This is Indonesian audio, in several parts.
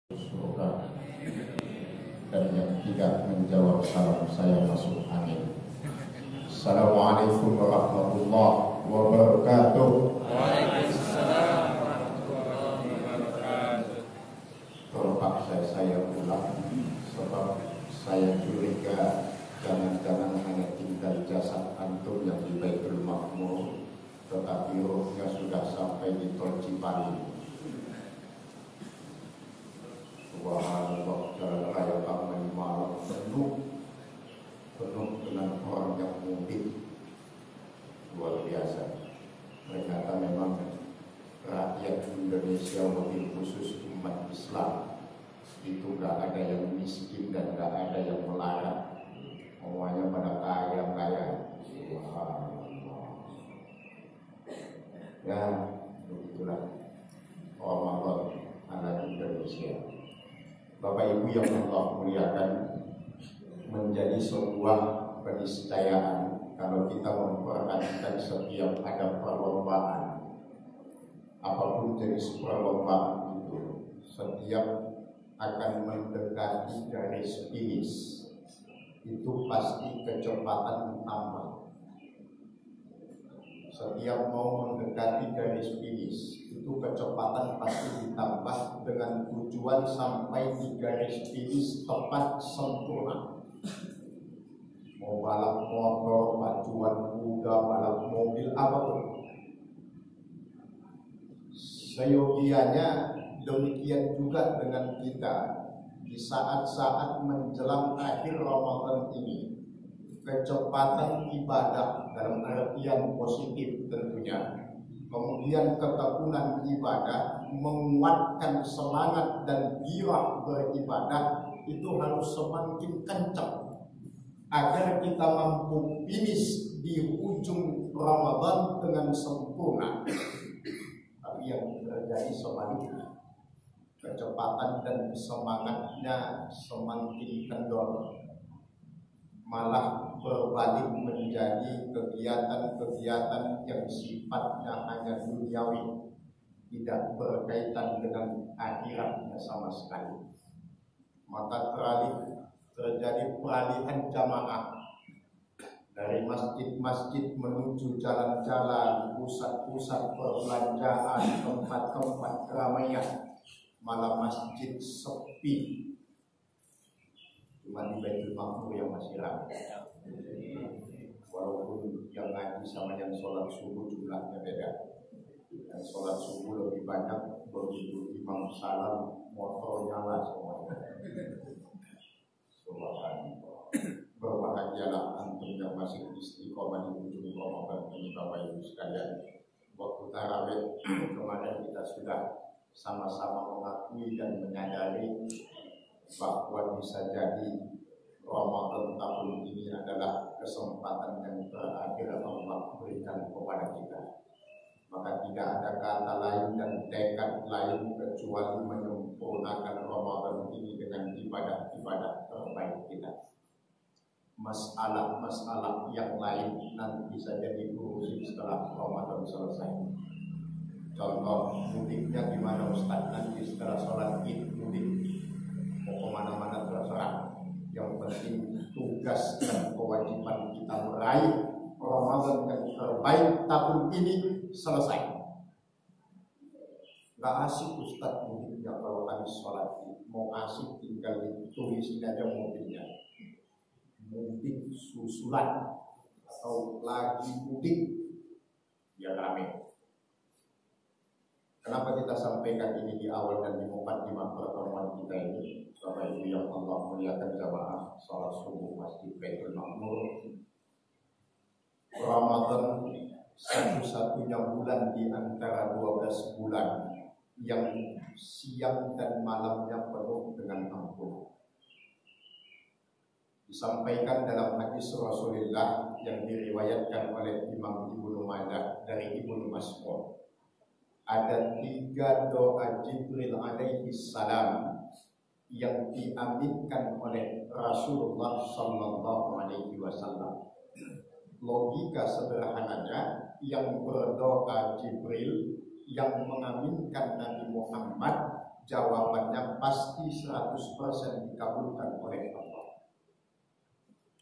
surga, dan yang tidak menjawab salam saya masuk angin. Assalamualaikum warahmatullahi wabarakatuh. Waalaikumsalam warahmatullahi wabarakatuh. Terpaksa saya pulang sebab saya curiga jangan-jangan hanya tinggal jasad antum yang di Baitul Makmur, tetapi rohnya sudah sampai di Tol Cipali. Subhanallah, jalan raya Taman Malang penuh dengan orang yang mudik, luar biasa. Ternyata memang rakyat Indonesia, wabil khusus umat Islam, itu gak ada yang miskin dan gak ada yang melarat, semuanya pada kaya. Ya, begitulah Ramadan ala Indonesia. Bapak Ibu yang Allah muliakan, menjadi sebuah keniscayaan kalau kita memperhatikan setiap ada perlombaan, apapun jenis perlombaan itu, setiap akan mendekati garis finish itu pasti kecepatan tambah. Setiap mau mendekati garis finish itu kecepatan pasti ditambah dengan tujuan sampai di garis finish tepat sempurna. Mau balap motor, pacuan kuda, balap mobil, apapun. Seyogianya demikian juga dengan kita di saat-saat menjelang akhir Ramadan ini. Kecepatan ibadah dalam artian positif tentunya, kemudian ketekunan ibadah, menguatkan semangat dan gairah beribadah itu harus semakin kencang agar kita mampu finish di ujung Ramadan dengan sempurna. Tapi yang terjadi sebaliknya, kecepatan dan semangatnya semakin kendor, malah berbalik menjadi kegiatan-kegiatan yang sifatnya hanya duniawi, tidak berkaitan dengan akhiratnya sama sekali. Maka terjadi peralihan jamaah dari masjid-masjid menuju jalan-jalan, pusat-pusat perbelanjaan, tempat-tempat keramaian, malah masjid sepi. Cuma di Baitul Makmur yang masih ramai. Walaupun yang ngaji sama yang sholat subuh jumlahnya beda. Yang sholat subuh lebih banyak, begitu imam salam motor nyala semuanya. Subhanallah. Berbahagialah antum yang masih istiqomah di ujung Ramadan ini, Bapak Ibu sekalian. Waktu tarawih kemarin kita sudah sama-sama mengakui dan menyadari bahwa bisa jadi Ramadan tahun ini adalah kesempatan yang terakhir Allah berikan kepada kita. Maka tidak ada kata lain dan tekad lain kecuali menyempurnakan Ramadan ini dengan ibadah-ibadah terbaik kita. Masalah-masalah yang lain nanti bisa jadi urusan setelah Ramadan selesai. Contoh mudiknya gimana Ustaz? Nanti setelah sholat Id mudik, mau kemana-mana terserah. Yang penting tugas dan kewajiban kita meraih Ramadan yang terbaik tahun ini selesai. Gak asik Ustaz mudiknya kalau habis sholat Id. Mau asik tinggal ditulisin aja mobilnya. Mudik susulan atau lagi mudik biar rame. Kenapa kita sampaikan ini di awal dan di mukadimah pertemuan kita ini? Bapak Ibu yang Allah muliakan jamaah salat subuh Masjid Baitul Makmur, Ramadan satu-satunya bulan di antara 12 bulan yang siang dan malamnya penuh dengan ampunan. Disampaikan dalam hadis Rasulullah yang diriwayatkan oleh Imam Ibnu Majah dari Ibnu Mas'ud. Ada 3 doa Jibril alaihi salam yang diaminkan oleh Rasulullah sallallahu alaihi wasallam. Logika sederhananya, yang berdoa Jibril, yang mengaminkan Nabi Muhammad, jawabannya pasti 100% dikabulkan oleh Allah.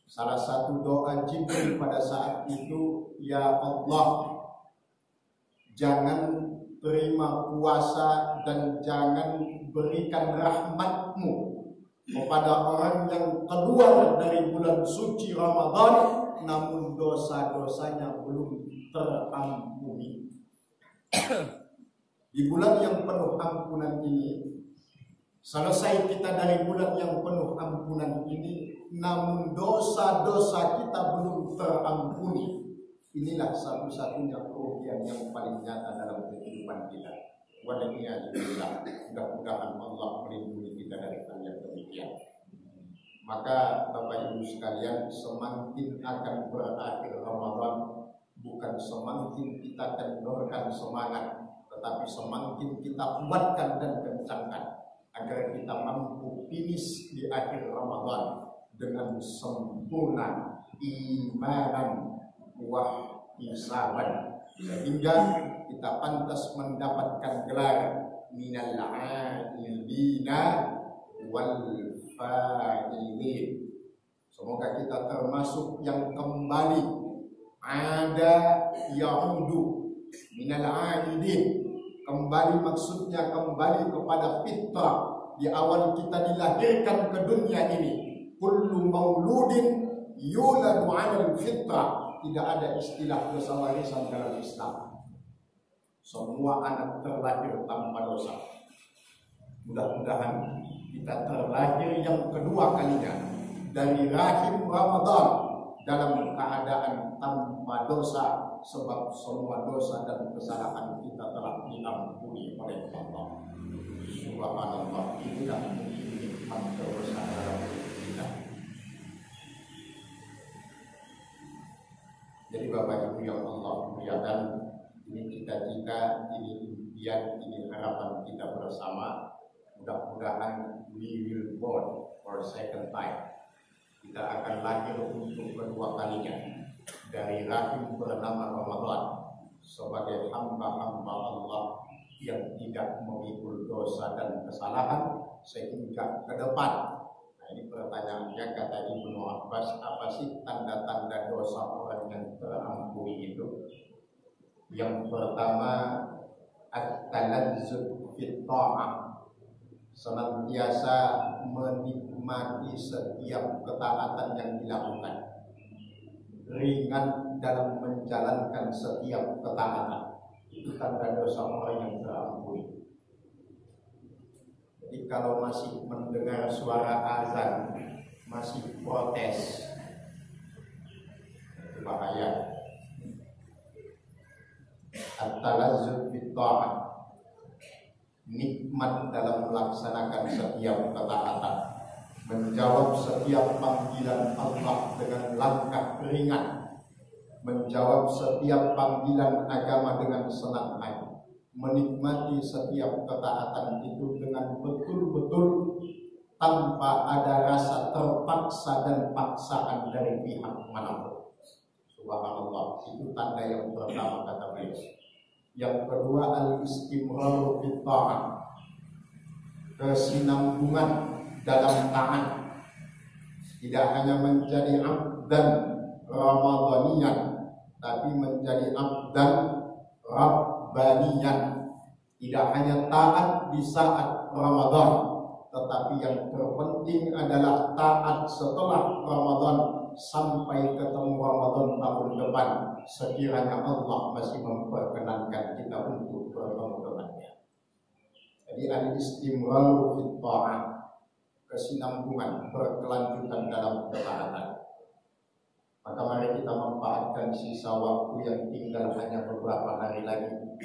Salah satu doa Jibril pada saat itu, ya Allah, jangan terima puasa dan jangan berikan rahmat-Mu kepada orang yang keluar dari bulan suci Ramadan namun dosa-dosanya belum terampuni. Di bulan yang penuh ampunan ini, selesai kita dari bulan yang penuh ampunan ini, namun dosa-dosa kita belum terampuni. Inilah satu-satunya kerugian yang paling nyata dalam kehidupan kita. Walhamdulillah, mudah-mudahan Allah melindungi kita dari hal yang demikian. Maka Bapak Ibu sekalian, semakin akan berakhir Ramadan, bukan semakin kita kendorkan semangat, tetapi semakin kita kuatkan dan kencangkan agar kita mampu finish di akhir Ramadan dengan sempurna imanan wa ihsaban, sehingga kita pantas mendapatkan gelar minal a'ilina wal fa'ilin. Semoga kita termasuk yang kembali ada yaudu minal a'idin. Kembali maksudnya kembali kepada fitrah. Di awal kita dilahirkan ke dunia ini, kullu mauludin yuladu 'alal fitrah. Tidak ada istilah dosa warisan dalam Islam. Semua anak terlahir tanpa dosa. Mudah-mudahan kita terlahir yang kedua kalinya dari rahim Ramadan dalam keadaan tanpa dosa, sebab semua dosa dan kesalahan kita telah diampuni oleh Allah. Subhanallah, inilah nikmat dosa dalam hidup kita. Jadi Bapak Ibu yang Allah muliakan, ini cita-cita, ini impian, ini harapan kita bersama. Mudah-mudahan we will born for second time. Kita akan lahir untuk kedua kalinya dari rahim bernama Ramadan sebagai hamba-hamba Allah yang tidak memikul dosa dan kesalahan sehingga ke depan. Nah, ini pertanyaannya, kata Ibnu Abbas, apa sih tanda-tanda dosa orang yang terampuni itu? Yang pertama, at-talazzuz fit ta'ah, senantiasa menikmati setiap ketaatan yang dilakukan, ringan dalam menjalankan setiap ketaatan. Itu tanda dosa orang yang terampuni. Jadi kalau masih mendengar suara azan, masih protes, itu bahaya. At-talazzuz fit ta'ah, nikmat dalam melaksanakan setiap ketaatan, menjawab setiap panggilan Allah dengan langkah ringan, menjawab setiap panggilan agama dengan senang hati, menikmati setiap ketaatan itu dengan betul-betul tanpa ada rasa terpaksa dan paksaan dari pihak manapun. Subhanallah, itu tanda yang pertama kata beliau. Yang kedua, al-istimraru fit ta'ah, kesinambungan dalam taat. Tidak hanya menjadi abdan ramadhaniyan, tapi menjadi abdan rabbaniyan. Tidak hanya taat di saat Ramadan, tetapi yang terpenting adalah taat setelah Ramadan sampai ketemu Ramadan tahun depan, sekiranya Allah masih memperkenankan kita untuk bertemu dengannya. Jadi al-istimraru fit ta'ah, kesinambungan, berkelanjutan dalam ketaatan. Maka mari kita manfaatkan sisa waktu yang tinggal hanya beberapa hari lagi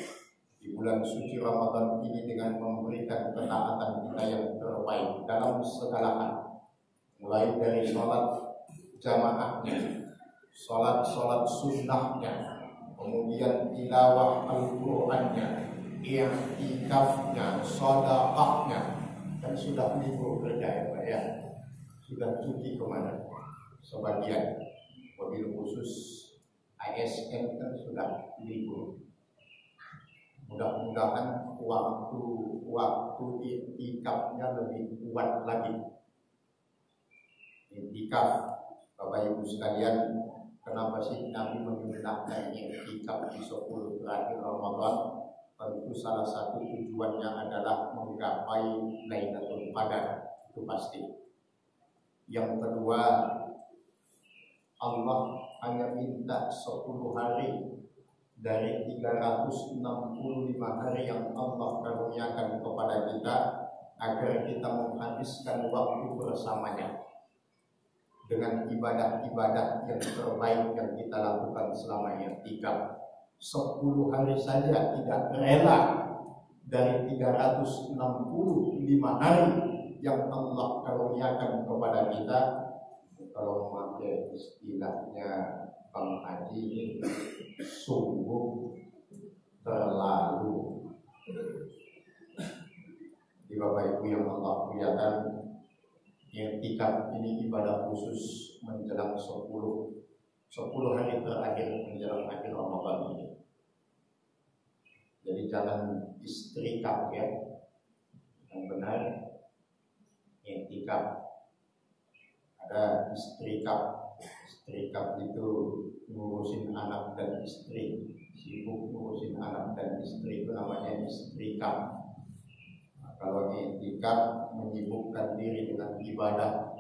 di bulan suci Ramadan ini dengan memberikan ketaatan kita yang terbaik dalam segala hal, mulai dari sholat jamaahnya, sholat sunnahnya, kemudian tilawah Al-Qur'annya, i'tikafnya, sedekahnya. Kan sudah libur kerja ya Pak ya, sudah cuti kemana sebagian, mobil khusus ASN kan sudah libur. Mudah-mudahan waktu iktikafnya lebih kuat lagi. Iktikaf, Bapak Ibu sekalian, kenapa sih Nabi memerintahkan iktikaf di 10 terakhir Ramadan? Tentu salah satu tujuannya adalah menggapai Lailatul Qadar, itu pasti. Yang kedua, Allah hanya minta 10 hari dari 365 hari yang Allah karuniakan kepada kita agar kita menghabiskan waktu bersamanya dengan ibadah-ibadah yang terbaik yang kita lakukan selama i'tikaf. 10 hari saja tidak rela dari 365 hari yang Allah karuniakan kepada kita. Kalau memakai istilahnya Bang Haji ini sungguh terlalu. Di Bapak Ibu yang Allah muliakan, i'tikaf ini ibadah khusus menjelang 10 hari terakhir menjelang akhir Ramadan ini. Jadi jangan istrikaf ya. Yang benar i'tikaf. Ada istrikaf. Istrikaf itu ngurusin anak dan istri, sibuk ngurusin anak dan istri, itu namanya istrikaf. Nah, kalau i'tikaf menyibukkan diri dengan ibadah,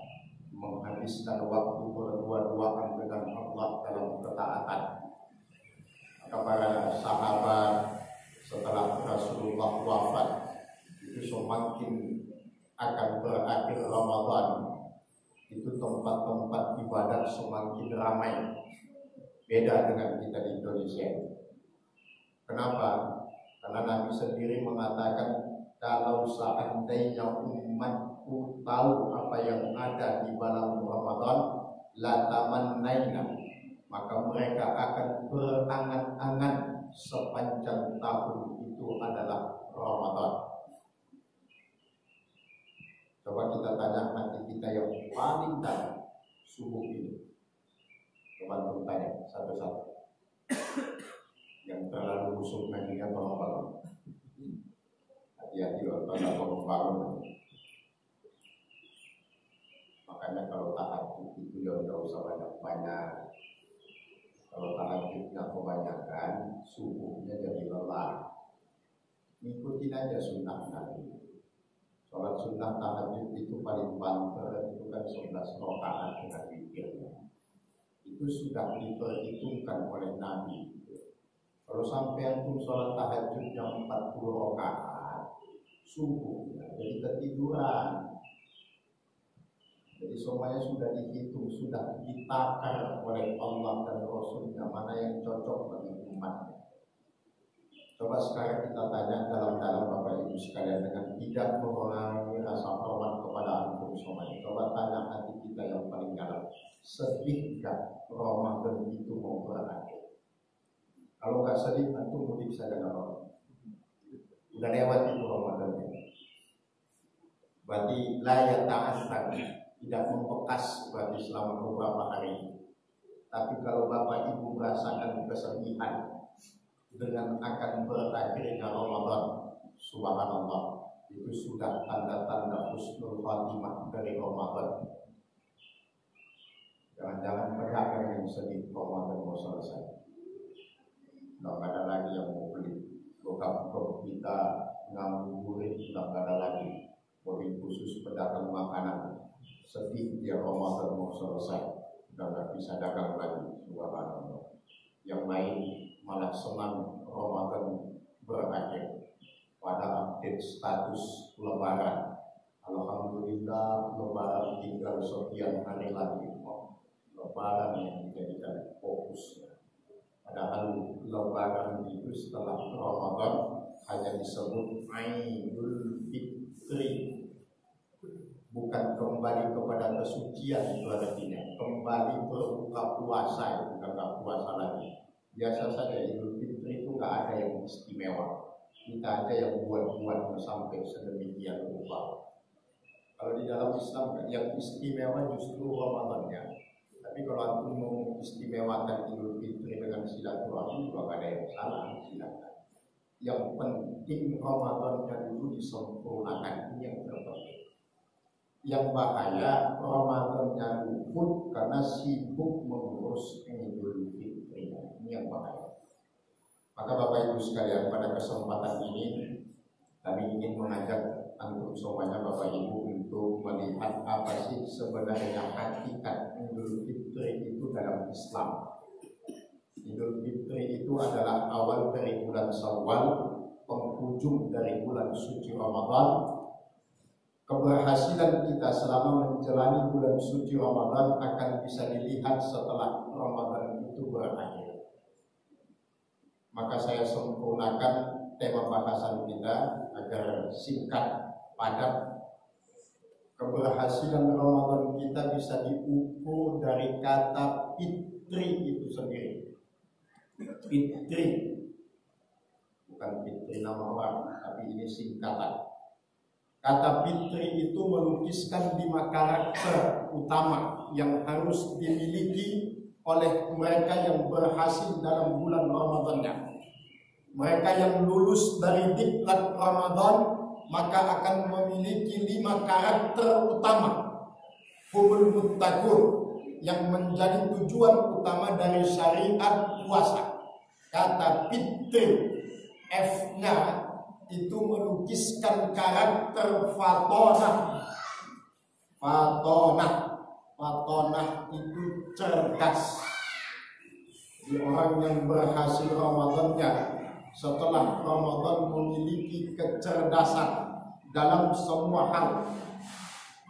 menghabiskan waktu berdua-duaan dengan Allah dalam ketaatan. Maka para sahabat setelah Rasulullah wafat itu semakin akan berakhir Ramadan, itu tempat-tempat ibadah semakin ramai. Beda dengan kita di Indonesia. Kenapa? Karena Nabi sendiri mengatakan, kalau seandainya umatku tahu apa yang ada di malam Ramadan, la tamannaina, maka mereka akan berangan-angan sepanjang tahun itu adalah Ramadan. Coba kita tanya hati kita yang paling dalam subuh ini. Coba tanya satu-satu. Yang terlalu busuk nantinya bangun-bangun. Hati-hati loh kalau bangun-bangun. Makanya kalau tahajud itu ya udah usah banyak-banyak. Kalau tahajudnya kebanyakan, subuhnya jadi lelah. Ikutin aja sunnah Nabi. Sholat sunnah tahajud itu paling banter, itu kan 11 rakaat dengan witirnya. Itu sudah diperhitungkan oleh Nabi. Kalau sampai pun sholat tahajud yang 40 rakaat, subuhnya jadi ketiduran. Jadi semuanya sudah dihitung, sudah ditakar oleh Allah dan Rasulnya mana yang cocok bagi umatnya. Coba sekarang kita tanya dalam-dalam Bapak Ibu sekalian dengan tidak mengurangi rasa hormat kepada antum semuanya. Coba tanya hati kita yang paling dalam, sedih gak Ramadan itu mau berakhir? Kalau gak sedih, antum mudik saja gak. Udah lewat itu Ramadan ini. Berarti layak ta'asar, tidak membekas berarti selama beberapa hari. Tapi kalau Bapak Ibu merasakan kesedihan dengan akan berakhirnya Ramadan, subhanallah, itu sudah tanda-tanda husnul khatimah dari Ramadan. Jangan-jangan pedagang yang sedih Ramadan mau selesai, nggak ada lagi yang mau beli. Bokap kita ngabuburit, nggak ada lagi. Mobil khusus pedagang makanan, sedih dia Ramadan mau selesai, udah nggak bisa dagang lagi, subhanallah. Yang lain malah senang Ramadan berakhir. Pada update status Lebaran, alhamdulillah Lebaran tinggal sekian hari lagi. Lebaran yang dijadikan fokus. Padahal Lebaran itu setelah Ramadan hanya disebut Aidul Fitri, bukan kembali kepada kesucian. Itu artinya kembali berbuka puasa, itu nggak puasa lagi. Biasa saja Idul Fitri itu nggak ada yang istimewa. Kita aja yang buat-buat sampai sedemikian rupa. Kalau di dalam Islam yang istimewa justru Ramadannya. Tapi kalau antum mau istimewakan Idul Fitri dengan silaturahmi juga nggak ada yang salah, silakan. Yang penting Ramadannya dulu disempurnakan, ini yang terpenting. Yang bahaya Ramadannya luput karena sibuk mengurus Idul Fitri, ini yang bahaya. Maka Bapak Ibu sekalian, pada kesempatan ini kami ingin mengajak antum semuanya Bapak Ibu untuk melihat apa sih sebenarnya hakikat Idul Fitri itu dalam Islam. Idul Fitri itu adalah awal dari bulan Syawal, penghujung dari bulan suci Ramadan. Keberhasilan kita selama menjalani bulan suci Ramadan akan bisa dilihat setelah Ramadan itu berakhir. Maka saya sempurnakan tema bahasan kita agar singkat, padat. Keberhasilan Ramadan kita bisa diukur dari kata fitri itu sendiri. Fitri, bukan fitri nama orang, tapi ini singkatan. Kata fitri itu melukiskan 5 karakter utama yang harus dimiliki oleh mereka yang berhasil dalam bulan Ramadannya. Mereka yang lulus dari diklat Ramadan maka akan memiliki 5 karakter utama. Humul muttaqun, yang menjadi tujuan utama dari syariat puasa. Kata fitri, F-nya itu melukiskan karakter fatonah. Fatonah itu cerdas. Di orang yang berhasil Ramadannya setelah Ramadan memiliki kecerdasan dalam semua hal,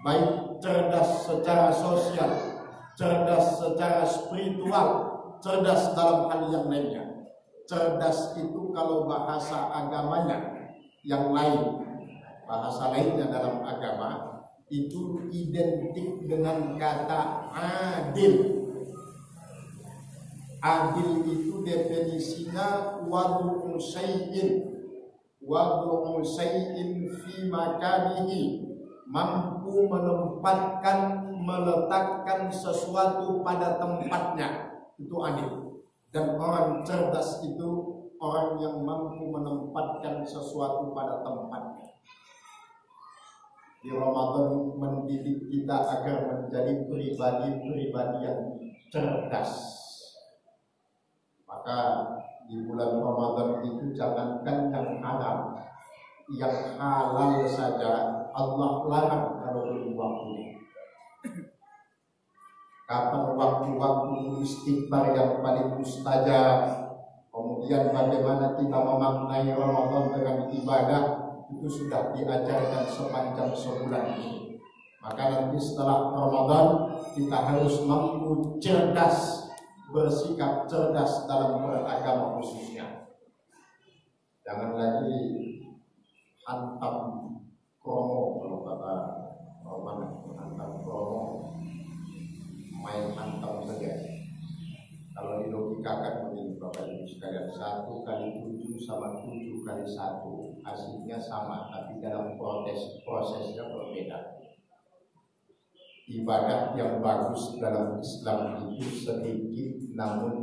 baik cerdas secara sosial, cerdas secara spiritual, cerdas dalam hal yang lainnya. Cerdas itu kalau bahasa agamanya yang lain, bahasa lainnya dalam agama itu identik dengan kata adil. Adil itu definisinya wadu'u syai'in fi makanihi, mampu menempatkan, meletakkan sesuatu pada tempatnya, itu adil. Dan orang cerdas itu orang yang mampu menempatkan sesuatu pada tempatnya. Di Ramadan mendidik kita agar menjadi pribadi-pribadi yang cerdas. Maka di bulan Ramadan itu jangankan yang haram, yang halal saja Allah larang kalau belum waktunya. Kapan waktu-waktu istighfar yang paling mustajab, kemudian bagaimana kita memaknai Ramadan dengan ibadah, itu sudah diajarkan sepanjang sebulan ini. Maka nanti setelah Ramadan kita harus mampu cerdas, bersikap cerdas dalam beragama khususnya. Jangan lagi hantam kromo, kalau kata orang hantam kromo, main hantam saja. Kalau dilogikakan begini Bapak Ibu sekalian, 1 kali 7 sama 7 kali 1 hasilnya sama, tapi dalam prosesnya berbeda. Ibadah yang bagus dalam Islam itu sedikit namun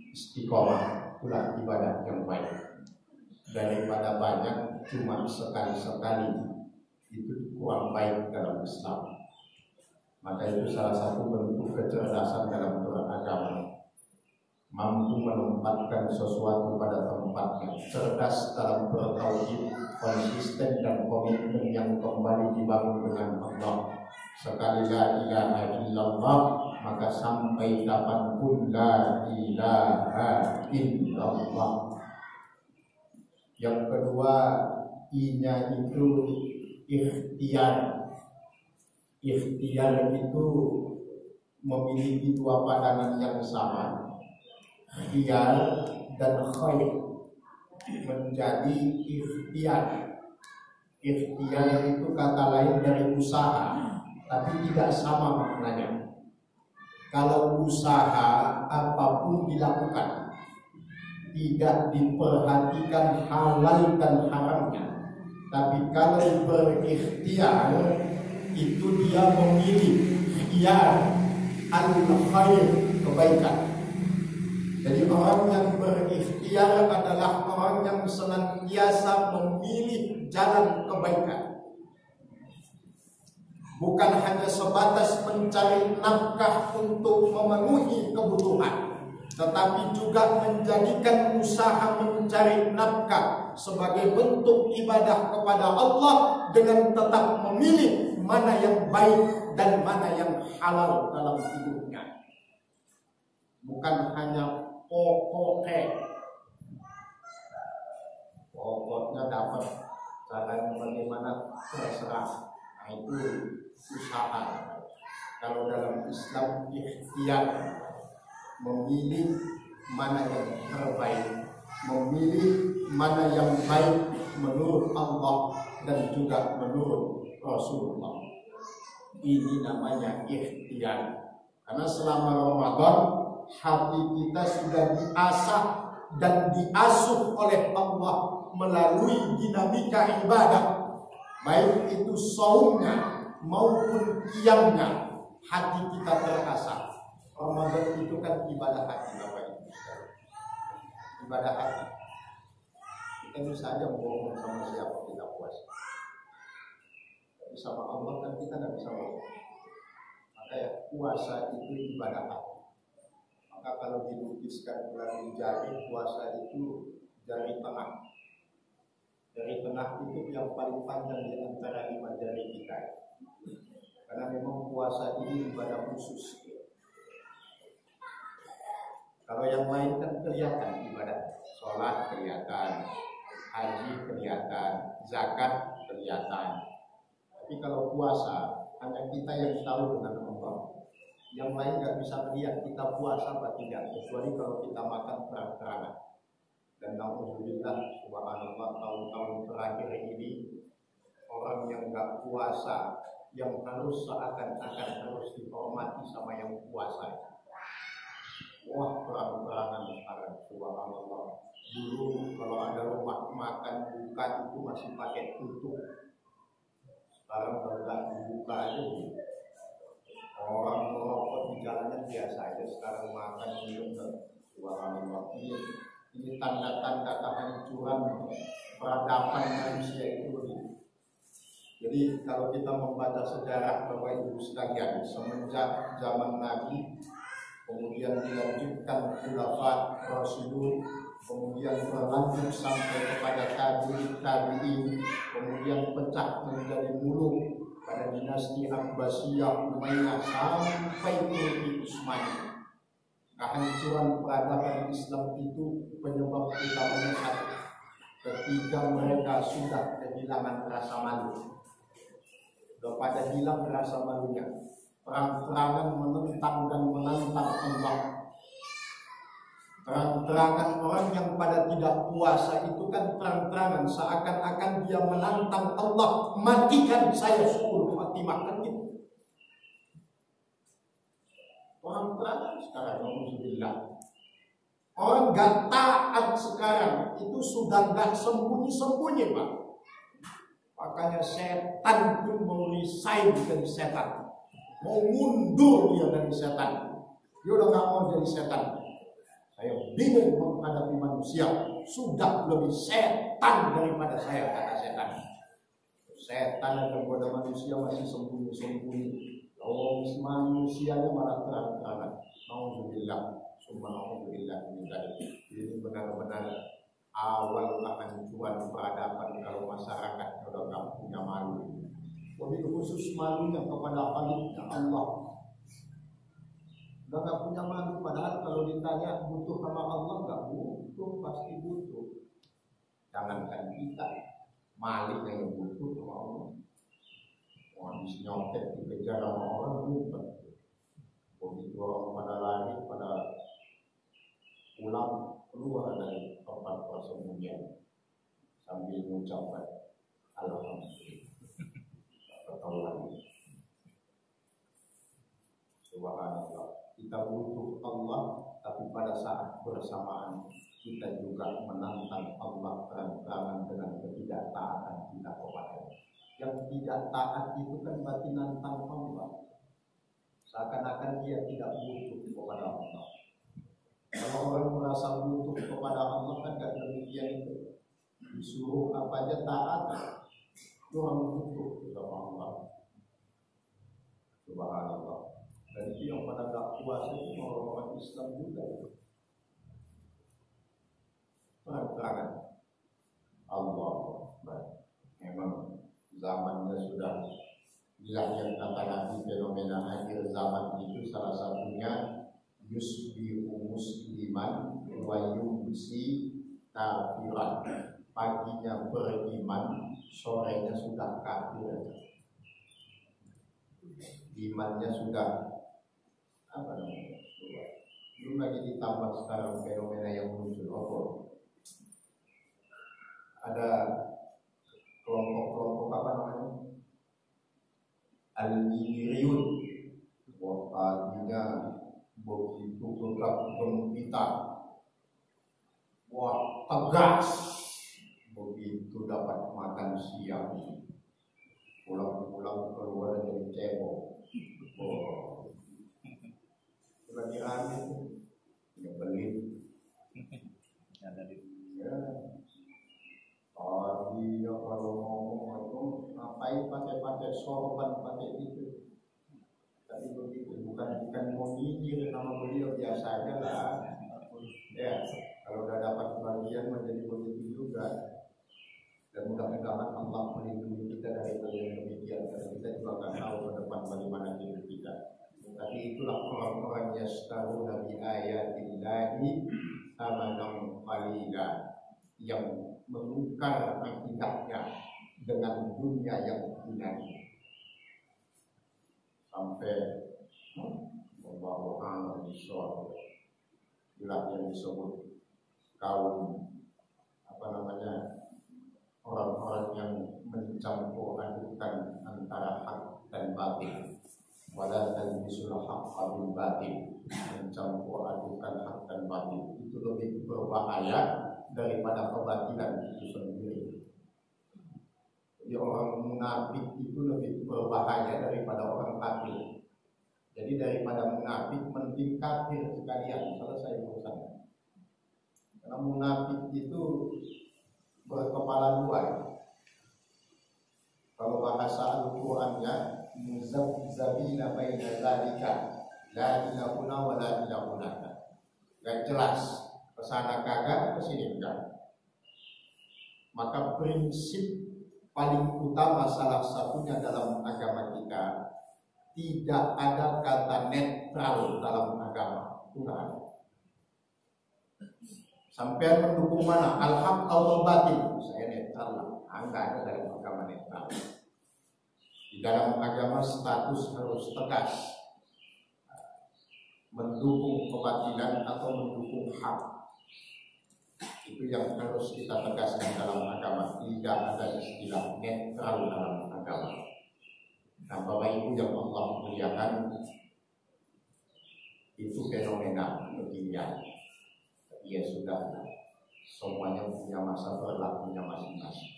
istiqomah, itulah ibadah yang baik. Daripada banyak cuma sekali-sekali, itu kurang baik dalam Islam. Maka itu salah satu bentuk kecerdasan dalam beragama. Mampu menempatkan sesuatu pada tempatnya, cerdas dalam bertauhid, konsisten dan komitmen yang kembali dibangun dengan Allah. Sekali la ilaha illallah, maka sampai kapanpun la ilaha illallah. Yang kedua, I-nya itu ikhtiar. Ikhtiar itu memiliki 2 padanan yang sama, khiyar dan khair, menjadi ikhtiar. Ikhtiar itu kata lain dari usaha, tapi tidak sama maknanya. Kalau usaha apapun dilakukan, tidak diperhatikan halal dan haramnya. Tapi kalau berikhtiar, itu dia memilih khiyar al-khair, kebaikan. Jadi orang yang berikhtiar ikhtiar adalah orang yang senantiasa memilih jalan kebaikan. Bukan hanya sebatas mencari nafkah untuk memenuhi kebutuhan, tetapi juga menjadikan usaha mencari nafkah sebagai bentuk ibadah kepada Allah dengan tetap memilih mana yang baik dan mana yang halal dalam hidupnya. Bukan hanya pokoknya dapat, caranya bagaimana terserah. Nah, itu usaha. Kalau dalam Islam ikhtiar, memilih mana yang terbaik, memilih mana yang baik menurut Allah dan juga menurut Rasulullah. Ini namanya ikhtiar. Karena selama Ramadan hati kita sudah diasah dan diasuh oleh Allah melalui dinamika ibadah. Baik itu saumnya maupun qiyamnya, hati kita terasah. Ramadan itu kan ibadah hati, Bapak Ibu. Ibadah hati. Kita bisa aja bohong sama siapa kita puasa. Tapi sama Allah kan kita tidak bisa bohong. Maka ya puasa itu ibadah hati. Maka kalau dilukiskan melalui jari, puasa itu jari tengah. Jari tengah itu yang paling panjang di antara 5 jari kita. Karena memang puasa ini ibadah khusus. Kalau yang lain kan kelihatan ibadah, sholat kelihatan, haji kelihatan, zakat kelihatan. Tapi kalau puasa hanya kita yang tahu dengan Allah. Yang lain nggak bisa melihat kita puasa apa tidak, kecuali kalau kita makan terang-terangan. Dan alhamdulillah, subhanallah, tahun-tahun terakhir ini orang yang nggak puasa, yang harus seakan-akan harus dihormati sama yang puasa. Wah, terang-terangan sekarang, subhanallah. Dulu kalau ada rumah makan buka itu masih pakai tutup. Sekarang kalau nggak dibuka aja, orang merokok di jalanan biasa aja. Sekarang makan minum, subhanallah. Ini tanda-tanda kehancuran peradaban manusia itu begitu. Jadi kalau kita membaca sejarah Bapak Ibu sekalian, semenjak zaman Nabi, kemudian dilanjutkan khulafah Rasulun, kemudian berlanjut sampai kepada tabi'in, kemudian pecah menjadi muluk pada dinasti Abbasiyah, Umayyah sampai Turki Utsmani. Kehancuran peradaban Islam itu penyebab utamanya satu, ketika mereka sudah kehilangan rasa malu. Sudah pada hilang rasa malunya, terang-terangan menentang dan menantang Allah. Terang-terangan orang yang pada tidak puasa itu kan terang-terangan seakan-akan dia menantang Allah, matikan saya 10 Fatimah kan gitu. Orang taat sekarang, alhamdulillah. Orang gak taat sekarang itu sudah gak sembunyi-sembunyi, Pak. Makanya setan pun mau resign dari setan, mau mundur dia dari setan. Dia udah gak mau jadi setan. Saya bingung menghadapi manusia, sudah lebih setan daripada saya, kata setan. Setan yang kepada manusia masih sembunyi-sembunyi. Oh, manusianya malah terang-terangan. Alhamdulillah, subhanallah, ini benar-benar awal kehancuran peradaban kalau masyarakat sudah tak punya malu. Lebih khusus malunya kepada Khalidnya Allah. Sudah tak punya malu, padahal kalau ditanya butuh sama Allah, nggak butuh, pasti butuh. Jangankan kita, maling yang butuh sama Allah. Habis nyontek dikejar sama orang ngumpet. Begitu orang pada lari, pada pulang keluar dari tempat persembunyian sambil mengucapkan alhamdulillah. Ketahuan. Subhanallah. Kita butuh Allah, tapi pada saat bersamaan kita juga menantang Allah terang-terangan dengan ketidaktaatan kita kepadanya. Yang tidak taat itu kan berarti nantang Allah. Seakan-akan dia tidak butuh kepada Allah. Kalau orang merasa butuh kepada Allah kan gak demikian itu. Disuruh apa aja taat, itu orang butuh kepada Allah. Subhanallah. Dan itu yang pada gak puasa itu orang-orang Islam juga. Terang-terangan Allah. Memang zamannya sudah gila yang kata Nabi, fenomena akhir zaman itu salah satunya yusbihu musliman wa yumsi kafiran. Paginya beriman, sorenya sudah kafir. Imannya sudah apa namanya? Belum lagi ditambah sekarang fenomena yang muncul ada kelompok-kelompok apa namanya? Al-Niriyun. Paginya begitu gegap gempita, wah tegas. Begitu dapat makan siang, pulang-pulang keluar dari cebok. Lagi rame nyebelin. Ya. Dia kalau ngomong itu ngapain pakai sorban pakai itu. Tapi begitu bukan mau nyinyir nama beliau, biasa aja lah. Ya, kalau udah dapat bagian menjadi begitu juga. Dan mudah-mudahan Allah melindungi kita dari yang demikian, karena kita juga akan tahu ke depan bagaimana hidup kita. Tapi itulah orang-orang yastaruna bi ayatillahi tsamanan qalila, yang menukar akidahnya dengan dunia yang hina. Sampai membawa ansor, itulah yang disebut kaum apa namanya, orang-orang yang mencampur adukan antara hak dan batil. Wala talbisul haqqa bil batil, mencampur adukan hak dan batil itu lebih berbahaya daripada kebatilan itu sendiri. Jadi orang munafik itu lebih berbahaya daripada orang kafir. Jadi daripada munafik mending kafir sekalian, selesai urusan. Karena munafik itu berkepala dua. Kalau bahasa Al-Qur'annya muzabzabina baina dzalika la ilahuna wa la ilahunaka. Gak jelas, kesana kagak, kesini enggak. Maka prinsip paling utama salah satunya dalam agama kita, tidak ada kata netral dalam agama. Enggak ada. Sampai mendukung mana? Al-haq atau batil? Saya netral lah. Enggak ada dalam agama netral. Di dalam agama status harus tegas. Mendukung kebatilan atau mendukung hak. Itu yang harus kita tegaskan dalam agama. Tidak ada istilah netral dalam agama. Nah, Bapak Ibu yang Allah muliakan, itu fenomena kekinian. Ya sudah, semuanya punya masa berlakunya masing-masing.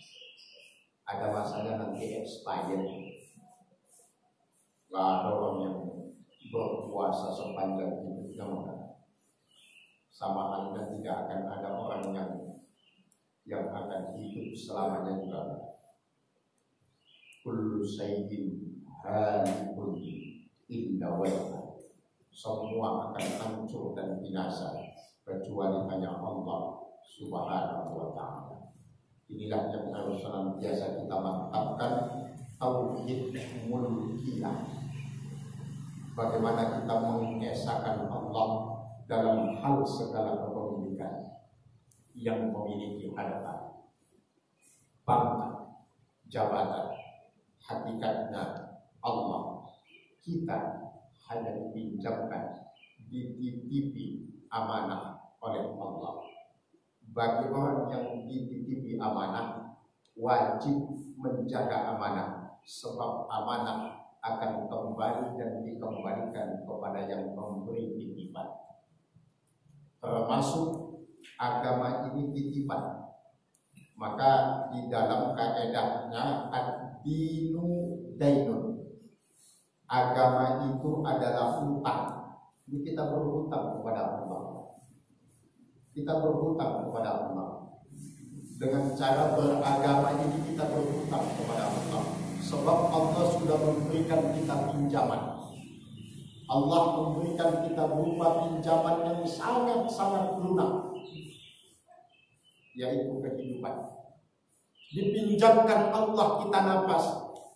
Ada masanya nanti expired. Gak ada orang yang berpuasa sepanjang hidupnya. Sama halnya tidak akan ada orang yang akan hidup selamanya juga. Kullu sayyidin halikun illa wajhah. Semua akan hancur dan binasa kecuali hanya Allah Subhanahu wa ta'ala. Inilah yang harus senantiasa kita mantapkan, tauhid mulkiyah. Bagaimana kita mengesahkan Allah dalam hal segala kepemilikan yang memiliki harta, pangkat, jabatan. Hakikatnya Allah, kita hanya dipinjamkan, dititipi amanah oleh Allah. Bagi orang yang dititipi amanah, wajib menjaga amanah, sebab amanah akan kembali dan dikembalikan kepada yang memberi titipan. Termasuk agama ini titipan. Maka di dalam kaedahnya ad-dinu dainun, agama itu adalah utang. Ini kita berhutang kepada Allah. Kita berhutang kepada Allah. Dengan cara beragama ini kita berhutang kepada Allah. Sebab Allah sudah memberikan kita pinjaman. Allah memberikan kita berupa pinjaman yang sangat-sangat lunak, yaitu kehidupan. Dipinjamkan Allah kita nafas,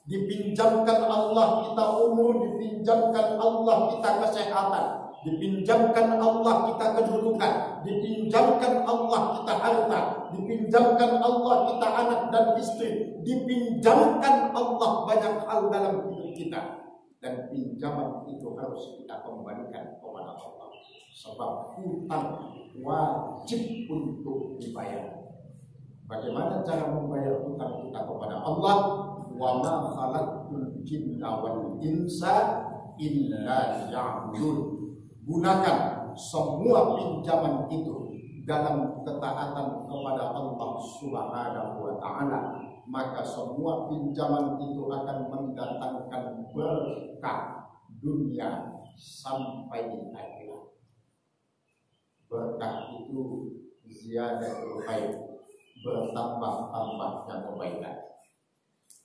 dipinjamkan Allah kita umur, dipinjamkan Allah kita kesehatan, dipinjamkan Allah kita kedudukan, dipinjamkan Allah kita harta, dipinjamkan Allah kita anak dan istri, dipinjamkan Allah banyak hal dalam hidup kita. Dan pinjaman itu harus kita kembalikan kepada Allah. Sebab hutang wajib untuk dibayar. Bagaimana cara membayar hutang kita kepada Allah? Wa ma khalaqtul jinna wal insa illa liya'budun. Gunakan semua pinjaman itu dalam ketaatan kepada Allah Subhanahu wa ta'ala, maka semua pinjaman itu akan mendatangkan berkah dunia sampai akhirat. Berkah itu ziyadatul khair, bertambah-tambahnya kebaikan.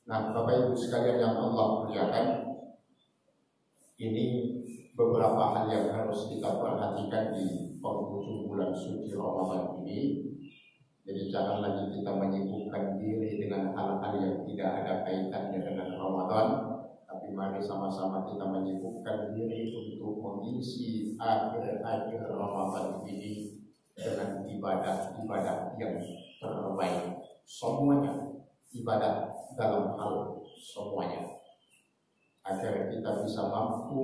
Nah, Bapak Ibu sekalian yang Allah muliakan, ini beberapa hal yang harus kita perhatikan di penghujung bulan suci Ramadan ini. Jadi jangan lagi kita menyibukkan diri dengan hal-hal yang tidak ada kaitannya dengan Ramadan, tapi mari sama-sama kita menyibukkan diri untuk mengisi akhir-akhir Ramadan ini dengan ibadah-ibadah yang terbaik. Semuanya ibadah dalam hal semuanya, agar kita bisa mampu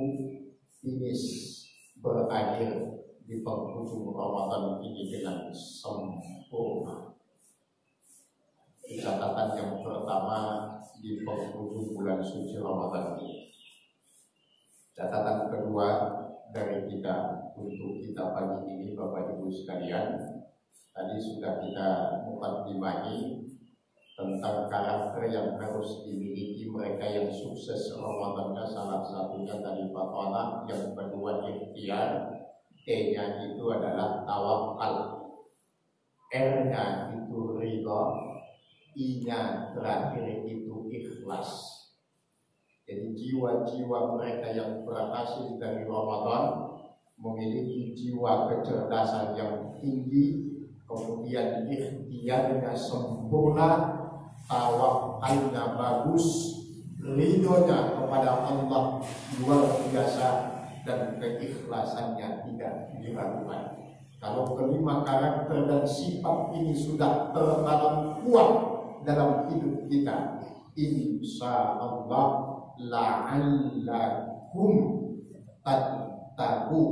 finish berakhir di penghujung Ramadan ini dengan sempurna. Catatan yang pertama di penghujung bulan suci Ramadan ini. Catatan kedua dari kita untuk kita pagi ini, Bapak Ibu sekalian, tadi sudah kita mukaddimahi tentang karakter yang harus dimiliki mereka yang sukses Ramadannya. Salah satunya tadi fatwa, yang kedua ikhtiar, T-nya itu adalah tawakal, R-nya itu ridha, I-nya terakhir itu ikhlas. Jadi jiwa-jiwa mereka yang berhasil dari Ramadan memiliki jiwa kecerdasan yang tinggi, kemudian ikhtiarnya sempurna, tawakalnya bagus, ridhonya kepada Allah luar biasa, dan keikhlasannya tidak diragukan. Kalau kelima karakter dan sifat ini sudah tertanam kuat dalam hidup kita, insya Allah la'allakum tattaqun,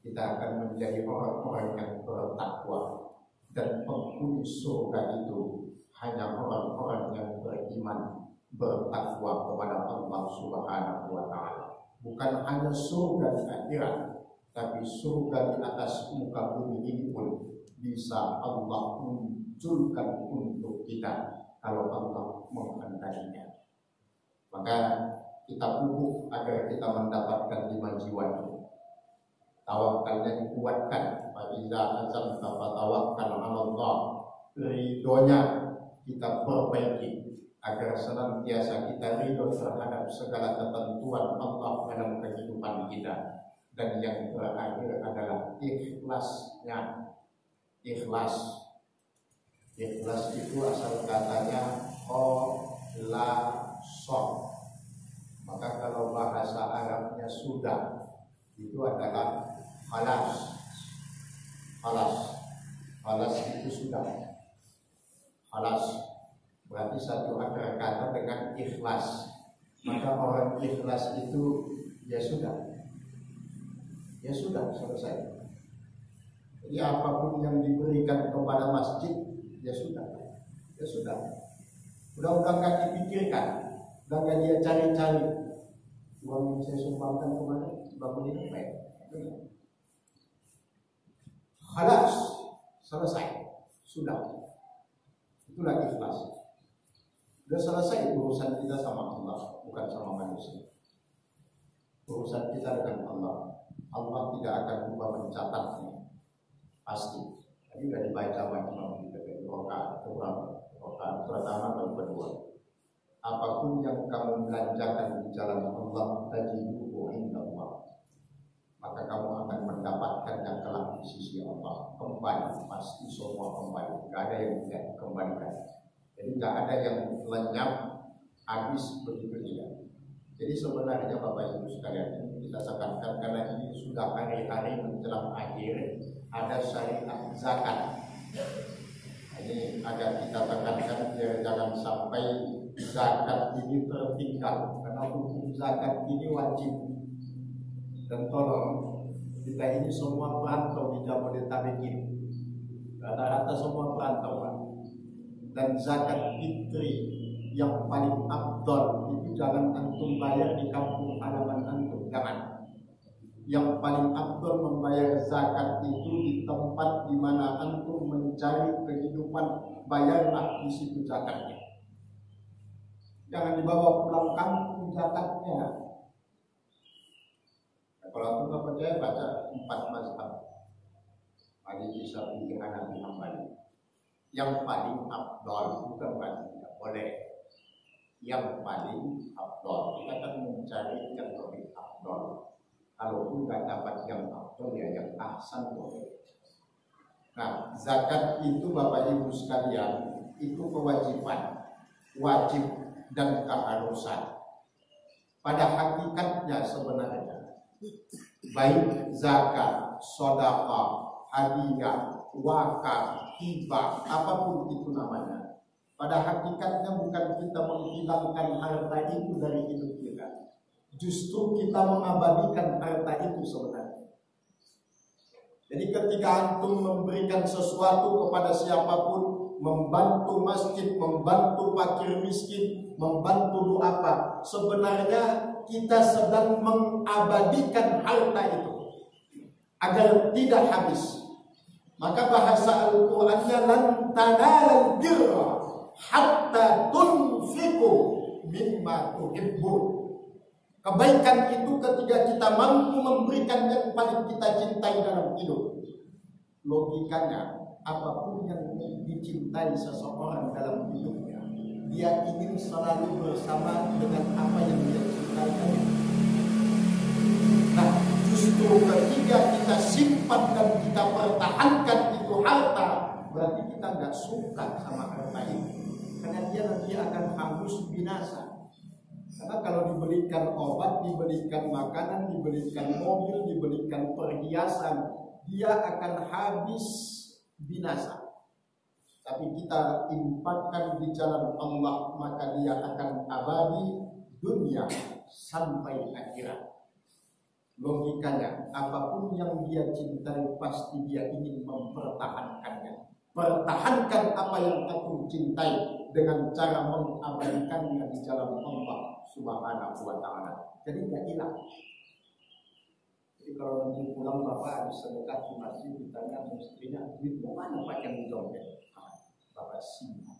kita akan menjadi orang-orang yang bertakwa, dan penghuni surga itu hanya orang-orang yang beriman, bertakwa kepada Allah Subhanahu wa ta'ala. Bukan hanya surga di akhirat, tapi surga di atas muka bumi ini pun bisa Allah munculkan untuk kita kalau Allah menghendaki. Maka kita pupuk agar kita mendapatkan 5 jiwa itu. Tawakalnya dikuatkan. Faiza azamta fatawakkal 'ala Allah. Ridhonya kita perbaiki agar senantiasa kita ridho terhadap segala ketentuan Allah dalam kehidupan kita. Dan yang terakhir adalah ikhlasnya. Ikhlas itu asal katanya kholasah. Maka kalau bahasa Arabnya sudah, itu adalah khalas. Khalas itu sudah. Khalas berarti satu akar kata dengan ikhlas. Maka orang ikhlas itu ya sudah selesai. Jadi apapun yang diberikan kepada masjid ya sudah. Udah nggak dipikirkan, udah nggak dia cari-cari. Uang yang saya sumbangkan kemana? Bangun ini apa ya? Khalas, selesai, sudah. Itulah ikhlas. Sudah selesai urusan kita sama Allah, bukan sama manusia. Urusan kita dengan Allah. Allah tidak akan lupa mencatatnya. pasti. Tadi sudah dibaca macam kita dari rokaat pertama atau kedua. Apapun yang kamu belanjakan di jalan Allah tajiduhu indallah, maka kamu akan mendapatkan yang kelak di sisi Allah. Kembali, pasti semua kembali. Tidak ada yang tidak dikembalikan. Jadi tidak ada yang lenyap habis begitu dia. Jadi sebenarnya Bapak Ibu sekalian, ini kita tekankan karena ini sudah hari-hari menjelang akhir, ada syariat zakat. Ini agar kita tekankan biar jangan sampai zakat ini tertinggal, karena hukum zakat ini wajib. Dan tolong, kita ini semua perantau di Jabodetabek ini, rata-rata semua perantau. Dan zakat fitri yang paling abdol itu jangan antum bayar di kampung halaman antum, jangan. Yang paling abdol membayar zakat itu di tempat di mana antum mencari kehidupan, bayarlah di situ zakatnya. Jangan dibawa pulang kampung zakatnya. Nah, kalau antum nggak percaya, baca 4 mazhab Maliki, Syafi'i, Hanafi, Hambali. Yang paling abdol, bukan berarti tidak boleh. Yang paling abdol, kita akan mencari yang lebih abdol. Kalaupun nggak dapat yang abdol, ya yang ahsan boleh. Nah, zakat itu Bapak Ibu sekalian, itu kewajiban, wajib dan keharusan. Pada hakikatnya sebenarnya, baik zakat, sedekah, hadiah, wakaf, hibah, apapun itu namanya, pada hakikatnya bukan kita menghilangkan harta itu dari hidup kita. Justru kita mengabadikan harta itu sebenarnya. Jadi ketika antum memberikan sesuatu kepada siapapun, membantu masjid, membantu fakir miskin, membantu apa, sebenarnya kita sedang mengabadikan harta itu agar tidak habis. Maka bahasa Al-Qur'annya lan tanalul birra hatta tunfiqu mimma tuhibbun. Kebaikan itu ketika kita mampu memberikan yang paling kita cintai dalam hidup. Logikanya, apapun yang dicintai seseorang dalam hidupnya, dia ingin selalu bersama dengan apa yang dia cintai. Nah, justru ketika kita simpan dan kita pertahankan itu harta, berarti kita nggak suka sama harta itu, karena dia nanti akan hangus binasa. Karena kalau dibelikan obat, dibelikan makanan, dibelikan mobil, dibelikan perhiasan, dia akan habis binasa. Tapi kita infakkan di jalan Allah, maka dia akan abadi dunia sampai akhirat. Logikanya, apapun yang dia cintai pasti dia ingin mempertahankannya. Pertahankan apa yang aku cintai dengan cara mengabadikannya di jalan Allah Subhanahu wa ta'ala. Jadi tidak hilang. Jadi kalau nanti pulang bapak habis sedekah di masjid, ditanya istrinya, duit mana pak yang didompet? Bapak simpan.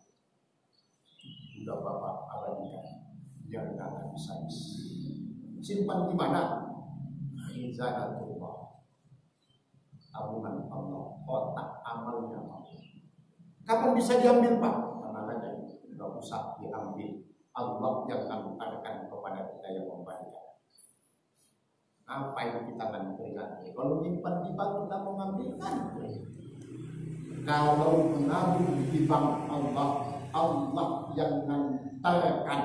Sudah bapak abadikan, biar nggak habis-habis. Simpan di mana? Rizanatullah, tabungan Allah, kotak amalnya Allah. Kapan bisa diambil pak? Tenang aja, nggak usah diambil. Allah yang mengantarkan kepada kita yang memberikan. Apa yang kita ngantri-ngantri? Kalau nyimpan di bank kita mau ngambilkan. Kalau menabung di bank Allah, Allah yang mengantarkan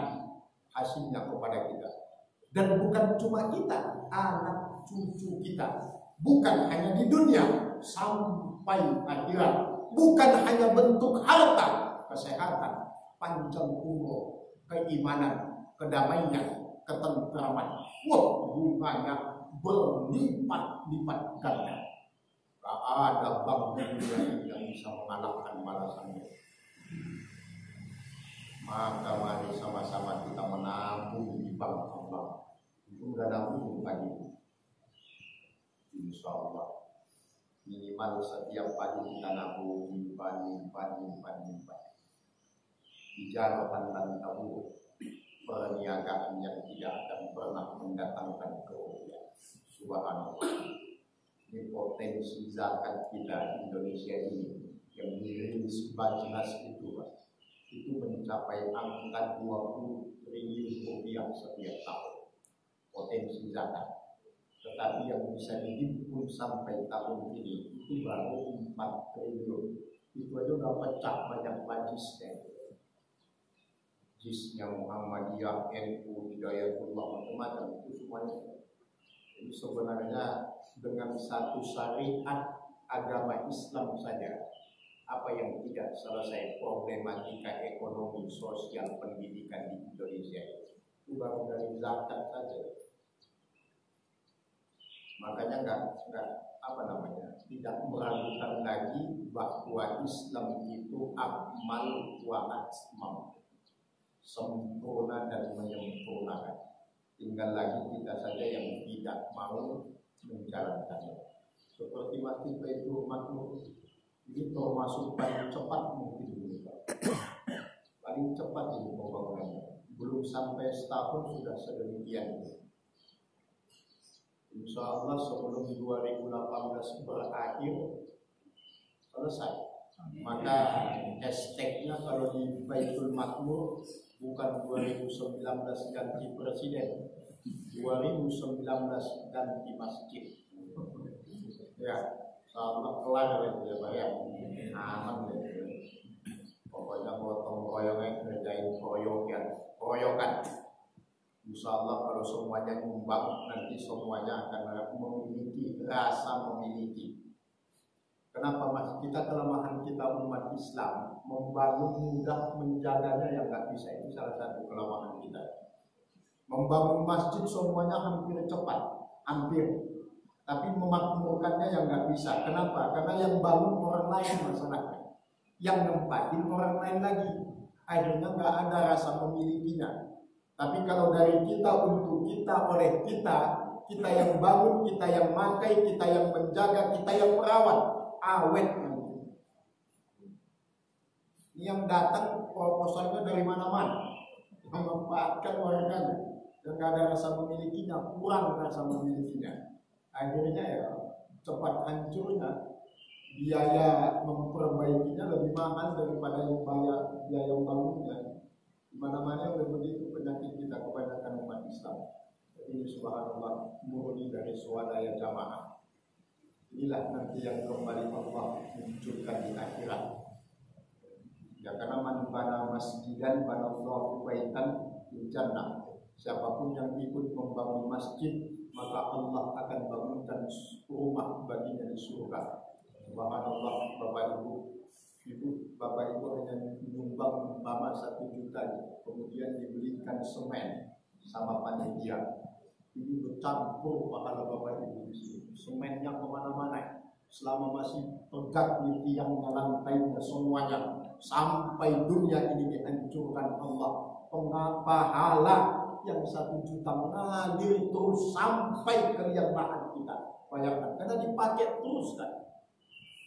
hasilnya kepada kita. Dan bukan cuma kita, anak cucu kita. Bukan hanya di dunia, sampai akhirat. Bukan hanya bentuk harta, kesehatan, panjang umur, keimanan, kedamaian, ketentraman. Wah, bunganya berlipat-lipat ganda. Tak ada bank dunia yang bisa mengalahkan balasannya. Maka mari sama-sama kita menabung di bank Allah. Itu udah nabung pagi. Insya Allah. Minimal setiap pagi kita nabung nyimpan. Tijaratan dan tabur, perniagaan yang tidak akan pernah mendatangkan kerugian. Subhanallah. Ini potensi zakat kita Indonesia ini yang dirilis Bajnas itu, Pak, itu mencapai angka 20 triliun rupiah setiap tahun potensi zakat. Tetapi yang bisa dihimpun sampai tahun ini itu baru 4 triliun. Itu aja udah pecah banyak majisnya. Jisnya Muhammadiyah, NU, Hidayatullah, macam-macam itu semuanya. Jadi sebenarnya dengan satu syariat agama Islam saja, apa yang tidak selesai problematika ekonomi, sosial, pendidikan di Indonesia itu baru dari zakat saja. Makanya tidak meragukan lagi bahwa Islam itu akmal wa atmam, sempurna dan menyempurnakan. Tinggal lagi kita saja yang tidak mau menjalankannya. Seperti Masjid Baitul Ma'mur ini termasuk paling cepat mungkin ini, Pak. Paling cepat ini pembangunannya. Belum sampai setahun sudah sedemikian. Insya Allah sebelum 2018 berakhir selesai. Maka hashtagnya kalau di Baitul Ma'mur bukan 2019 ganti presiden, 2019 ganti masjid. Ya, sama kelar itu ya Pak ya. Aman deh. Pokoknya gotong royongnya kerjain royokan. Insya Allah kalau semuanya nyumbang, nanti semuanya akan memiliki rasa memiliki. Kenapa Mas? Kita kelemahan kita umat Islam membangun mudah, menjaganya yang nggak bisa, itu salah satu kelemahan kita. Membangun masjid semuanya hampir cepat, hampir, tapi memakmurkannya yang nggak bisa. Kenapa? Karena yang bangun orang lain masalahnya, yang nempatin orang lain lagi, akhirnya nggak ada rasa memilikinya. Tapi kalau dari kita untuk kita, oleh kita yang bangun, kita yang makai, kita yang menjaga, kita yang merawat, awet nanti. Ini yang datang proposalnya dari mana-mana, memanfaatkan warganya, dan gak ada rasa memilikinya, kurang rasa memilikinya. Akhirnya ya cepat hancurnya, biaya memperbaikinya lebih mahal daripada yang biaya membangunnya. Dimana-mana begitu penyakit kita kebanyakan umat Islam. Jadi subhanallah murni dari swadaya jamaah. Inilah nanti yang kembali Allah munculkan di akhirat. Ya karena man bana masjidan banallahu baitan fil jannah. Siapapun yang ikut membangun masjid, maka Allah akan bangunkan rumah baginya di surga. Subhanallah, Bapak Ibu hanya menyumbang umpama 1 juta, kemudian dibelikan semen sama panitia. Ini bercampur pahala Bapak Ibu di sini. Semennya kemana-mana. Selama masih tegak di tiangnya, lantainya, semuanya, sampai dunia ini dihancurkan Allah. Pahala yang 1 juta mengalir terus sampai ke liang lahat kita. Bayangkan, karena dipakai terus kan.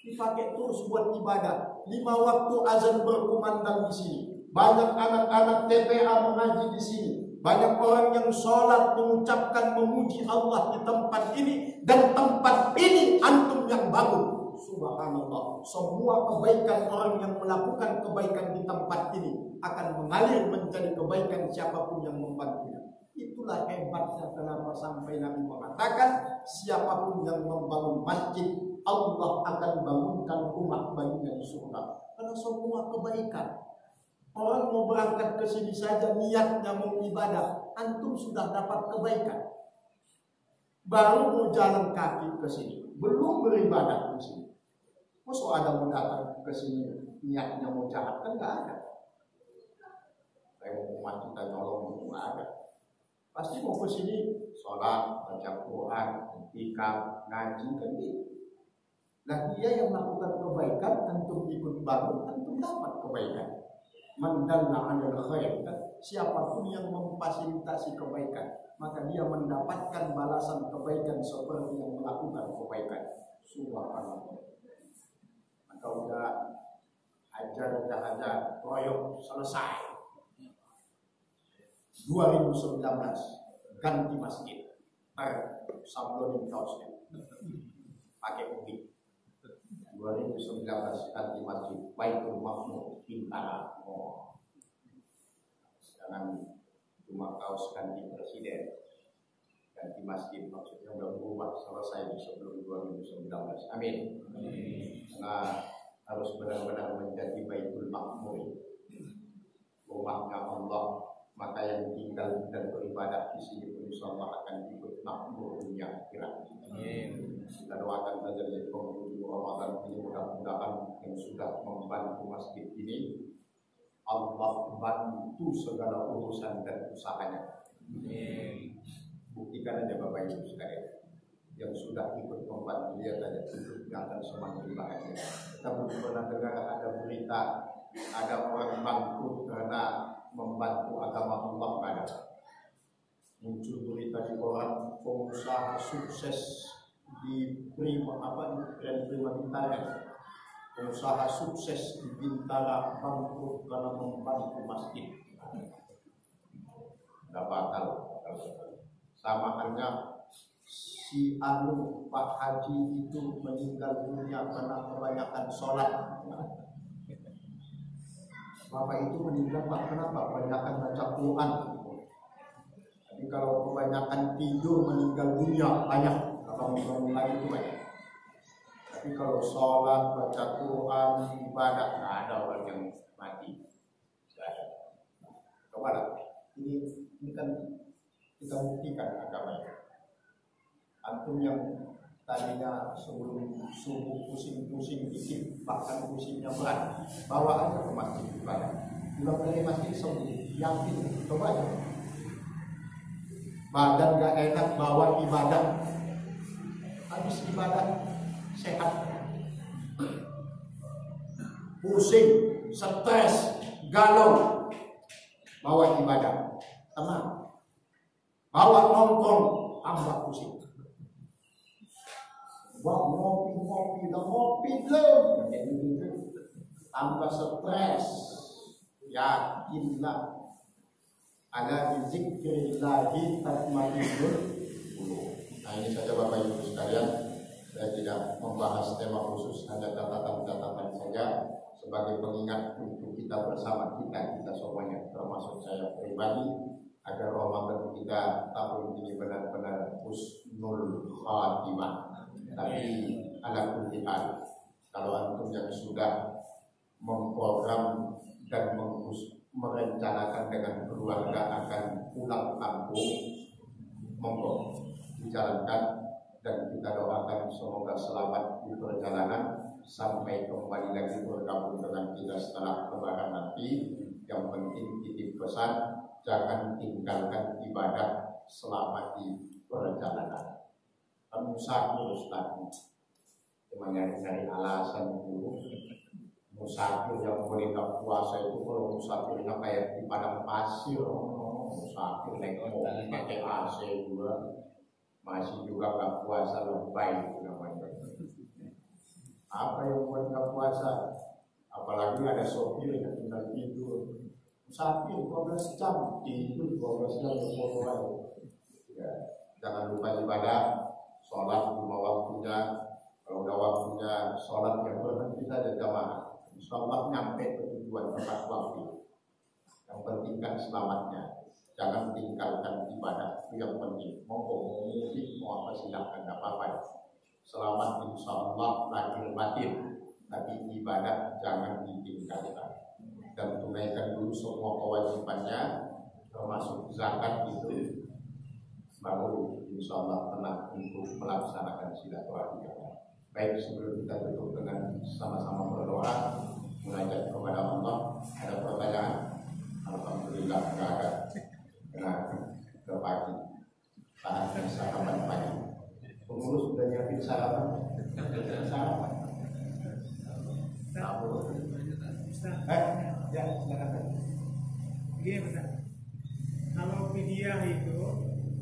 Dipakai terus buat ibadah. 5 waktu azan berkumandang di sini. Banyak anak-anak TPA mengaji di sini. Banyak orang yang sholat mengucapkan memuji Allah di tempat ini. Dan tempat ini antum yang bangun. Subhanallah. Semua kebaikan orang yang melakukan kebaikan di tempat ini akan mengalir menjadi kebaikan siapapun yang membantunya. Itulah hebatnya kenapa sampai Nabi mengatakan siapapun yang membangun masjid, Allah akan bangunkan rumah baginya di surga. Karena semua kebaikan. Orang mau berangkat ke sini saja niatnya mau ibadah, antum sudah dapat kebaikan. Baru mau jalan kaki ke sini, belum beribadah di sini. Masa ada mau datang ke sini niatnya mau jahat, kan nggak ada. Saya mau umat kita nolong, nggak ada. Pasti mau ke sini sholat, baca Quran, ikam, ngaji kan gitu. Nah dia yang melakukan kebaikan, antum ikut bangun, antum dapat kebaikan. Man dalla 'alal khair, siapapun yang memfasilitasi kebaikan, maka dia mendapatkan balasan kebaikan seperti yang melakukan kebaikan. Subhanallah. Maka udah ajar proyek selesai. 2019 ganti masjid, sablonin kaosnya. pakai ubi 2019 ganti masjid Baitul Makmur Bintara. Oh, jangan cuma kaos ganti presiden, ganti masjid, maksudnya udah berubah selesai di sebelum 2019. Amin. Nah, harus benar-benar menjadi Baitul Makmur, rumahnya Allah. Maka yang tinggal dan beribadah di sini pun insyaallah akan ikut makmur dunia akhirat. Kita doakan saja dari penghujung Ramadan ini, mudah-mudahan yang sudah membantu masjid ini Allah bantu segala urusan dan usahanya. Buktikan aja Bapak Ibu sekalian, yang sudah ikut membantu dia saja hidupnya akan semakin bahagia. Kita belum pernah dengar ada berita ada orang bangkrut karena membantu agama Allah. Ada muncul berita di koran pengusaha sukses di Prima Bintara, pengusaha sukses di Bintara bangkrut karena membantu masjid. Tidak batal. Sama halnya si Anu Pak Haji itu meninggal dunia karena kebanyakan sholat. Bapak itu meninggal kenapa? Kebanyakan baca Quran. Tapi kalau kebanyakan tidur meninggal dunia banyak. Kalau mulai itu banyak. Tapi kalau sholat, baca Quran, ibadah, nggak ada orang yang mati. Nggak ada. Coba lah. Ini kan kita buktikan agamanya. Antum yang tadinya sebelum subuh pusing-pusing dikit, bahkan pusingnya berat, bawa aja ke masjid ibadah. Pulang dari masjid sembuh, yakin, coba aja. Badan gak enak, bawa ibadah. Habis ibadah sehat. Pusing, stres, galau, bawa ibadah, tenang. Bawa nongkrong, tambah pusing. Wah, ngopi belum, tambah stres. Yakinlah, ala bizikrillahi tatmainnul qulub. Nah, ini saja Bapak Ibu sekalian, saya tidak membahas tema khusus, hanya catatan-catatan saja sebagai pengingat untuk kita bersama, kita semuanya, termasuk saya pribadi, agar Ramadan kita tahun ini benar-benar husnul khatimah. Tapi ala kulli hal, kalau antum yang sudah memprogram dan merencanakan dengan keluarga akan pulang kampung, monggo dijalankan, dan kita doakan semoga selamat di perjalanan sampai kembali lagi bergabung dengan kita setelah Lebaran nanti. Yang penting titip pesan, jangan tinggalkan ibadah selama di perjalanan. Musafir Ustaz, cuma nyari alasan dulu. Musafir yang boleh tak puasa itu kalau musafirnya kayak di padang pasir, musafir naik mobil pakai AC juga, masih juga nggak puasa, lebay namanya. Apa yang buat nggak puasa? Apalagi ada sopir yang tinggal tidur. Musafir 12 jam tidur, 12 jam ya. Jangan lupa ibadah. Sholat lima waktunya, kalau udah waktunya sholat yang berhenti saja jamaah. Sholat nyampe ke tujuan tepat waktu. Yang penting kan selamatnya. Jangan tinggalkan ibadah, itu yang penting. Mau mudik, mau apa silahkan, tidak apa-apa. Selamat insya Allah lahir batin, tapi ibadah jangan ditinggalkan. Dan tunaikan dulu semua kewajibannya, termasuk zakat itu. Baru insya Allah tenang untuk melaksanakan silaturahmi. Baik, sebelum kita tutup dengan sama-sama berdoa, mengajak kepada Allah. Ada pertanyaan? Alhamdulillah tidak ada. Nah, ke pagi saatnya sarapan pagi. Pengurus sudah nyiapin sarapan. Sarapan. Ya, silakan. Begini Ustaz, kalau fidyah itu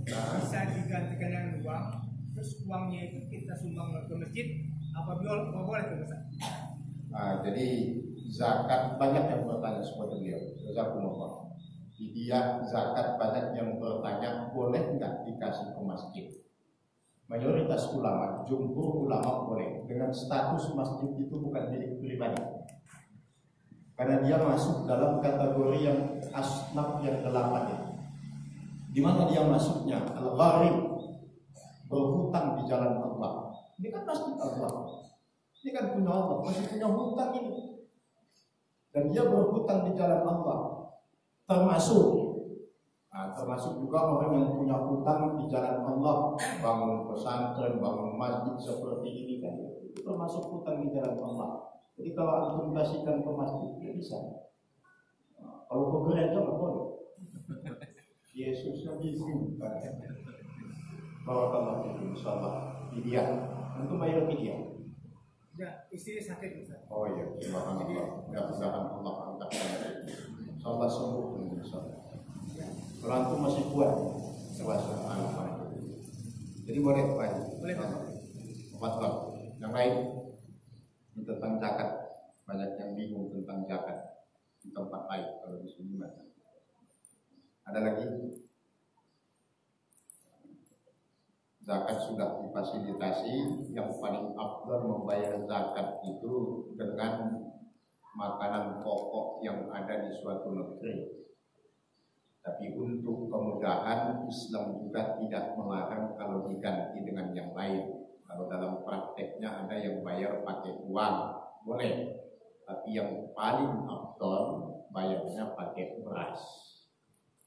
bisa digantikan dengan uang, terus uangnya itu kita sumbang ke masjid, apa boleh itu Ustaz? Jadi zakat, banyak yang bertanya seperti beliau. Jazakumullah. Fidyah zakat, banyak yang bertanya boleh nggak dikasih ke masjid. mayoritas ulama, jumhur ulama boleh dengan status masjid itu bukan milik pribadi. Karena dia masuk dalam kategori yang asnaf yang 8 itu. Di mana dia masuknya? Al-gharib, berhutang di jalan Allah. Ini kan masjid Allah. Ini kan punya Allah, masih punya hutang ini. Dan dia berhutang di jalan Allah. Termasuk juga orang yang punya hutang di jalan Allah, bangun pesantren, bangun masjid seperti ini kan, itu termasuk hutang di jalan Allah. Jadi kalau antum kasihkan ke masjid, ya bisa. Kalau ke gereja nggak boleh. Yesusnya bising. Kalau itu insyaallah dia, antum bayar dia. Ya, istri sakit Ustaz. Oh iya, terima kasih. Mudah-mudahan Allah angkatkan. Insyaallah sembuh insyaallah. Kalau antum masih kuat, jadi boleh Pak. Boleh Pak. Yang lain ini tentang zakat. Banyak yang bingung tentang zakat di tempat lain. Kalau di sini mana? Ada lagi? Zakat sudah difasilitasi. Yang paling afdal membayar zakat itu dengan makanan pokok yang ada di suatu negeri. Tapi untuk kemudahan, Islam juga tidak melarang kalau diganti dengan yang lain. Kalau dalam prakteknya ada yang bayar pakai uang, boleh. Tapi yang paling afdol bayarnya pakai beras.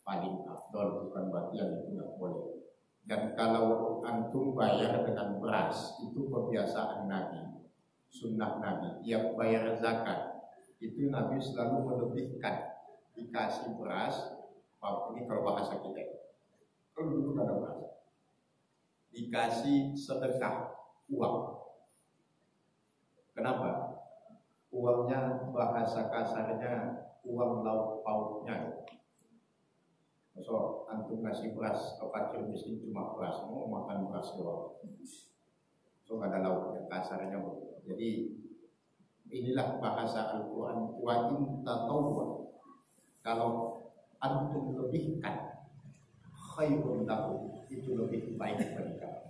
Paling afdol, bukan berarti yang itu tidak boleh. Dan kalau antum bayar dengan beras, itu kebiasaan Nabi, sunnah Nabi. Yang bayar zakat, itu Nabi selalu melebihkan. Dikasih beras, ini kalau bahasa kita, kalau dulu nggak ada bahasa, dikasih sedekah uang. Kenapa? Uangnya bahasa kasarnya uang lauk pauknya. So antum ngasih beras ke fakir miskin cuma beras, mau makan beras doang. So nggak ada lauknya, kasarnya. Jadi inilah bahasa Al-Quran. Wa in tatawwa, kalau antum lebihkan, khairun lakum, itu lebih baik bagi kamu.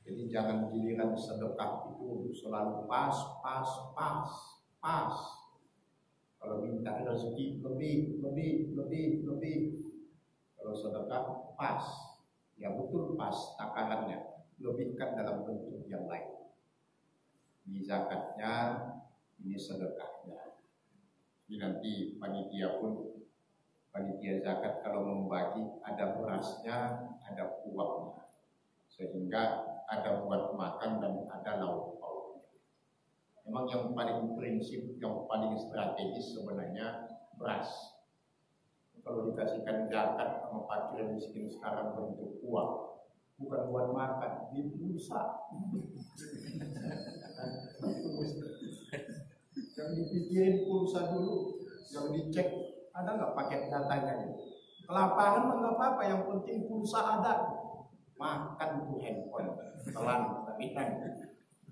Jadi jangan giliran sedekah itu selalu pas. Kalau minta rezeki lebih. Kalau sedekah pas, ya betul pas takarannya. Lebihkan dalam bentuk yang lain. Ini zakatnya, ini sedekahnya. Ini nanti panitia zakat kalau membagi ada berasnya, ada uangnya, sehingga ada buat makan dan ada lauk pauknya. Memang yang paling prinsip, yang paling strategis sebenarnya beras. Kalau dikasihkan zakat sama fakir miskin sekarang bentuk uang, bukan buat makan, di pulsa. Yang dipikirin pulsa dulu, yang dicek ada nggak paket datanya ini? Kelaparan nggak apa-apa, yang penting pulsa ada. Makan tuh handphone, telan tapi kan.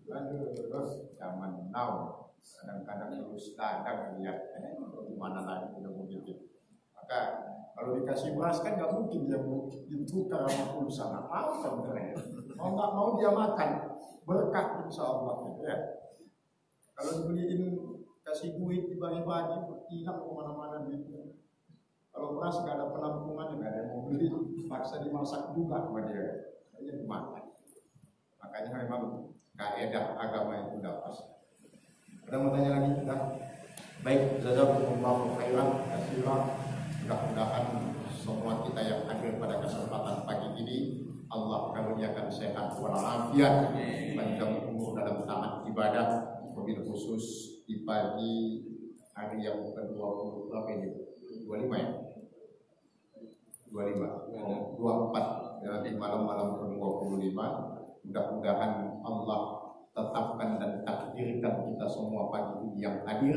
Terus zaman now, kadang-kadang terus kadang lihat gimana lagi udah begitu. Maka kalau dikasih beras kan nggak mungkin dia ditukar sama pulsa, nggak mau sebenarnya. Mau nggak mau dia makan, berkah insya Allah ya. Kalau dibeliin kasih duit dibagi-bagi, hilang kemana-mana duitnya. Kalau beras nggak ada penampungan, nggak ada yang mau beli, paksa dimasak juga sama dia, hanya dimakan. Makanya memang kaidah agama itu udah pas. Ada mau tanya lagi kita? Baik, jazakumullahu khairan katsiran. Mudah-mudahan semua kita yang hadir pada kesempatan pagi ini Allah karuniakan sehat walafiat, panjang umur dalam taat ibadah. Mobil khusus di pagi hari yang ke-20 berapa ini? 25 ya? 24 ya, di malam-malam ke-25. Mudah-mudahan Allah tetapkan dan takdirkan kita semua pagi ini yang hadir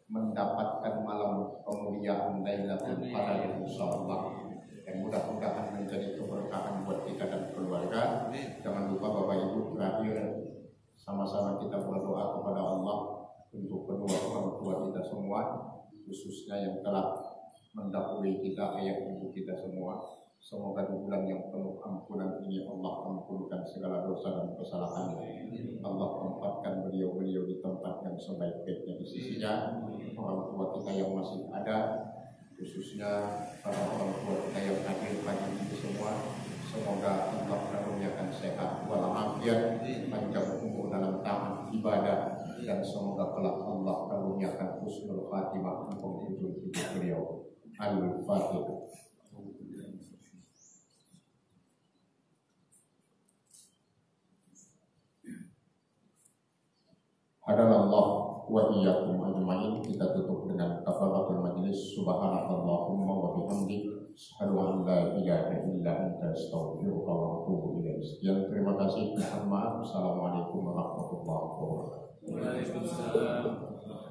mendapatkan malam kemuliaan Lailatul Qadar insyaallah. Dan mudah-mudahan menjadi keberkahan buat kita dan keluarga. Jangan lupa Bapak Ibu, terakhir sama-sama kita berdoa kepada Allah untuk kedua orang tua kita semua, khususnya yang telah mendahului kita, ayah ibu kita semua. Semoga di bulan yang penuh ampunan ini Allah ampuni kesalahan. Allah tempatkan beliau-beliau di tempat yang sebaik-baiknya di sisinya. Orang tua kita yang masih ada, khususnya para orang tua kita yang hadir pagi ini semua, semoga Allah karuniakan sehat walafiat, panjang umur dalam taat ibadah, dan semoga kelak Allah karuniakan husnul khatimah di penghujung hidup beliau. Al-Fatihah. Hadanallah wa iyyakum ajmain. Kita tutup dengan kafaratul majlis. Subhanakallahumma wa bihamdik, asyhadu an la ilaha illa anta, astaghfiruka wa atubu ilaik. Sekian, terima kasih. Mohon maaf. Assalamualaikum warahmatullahi wabarakatuh. Waalaikumsalam.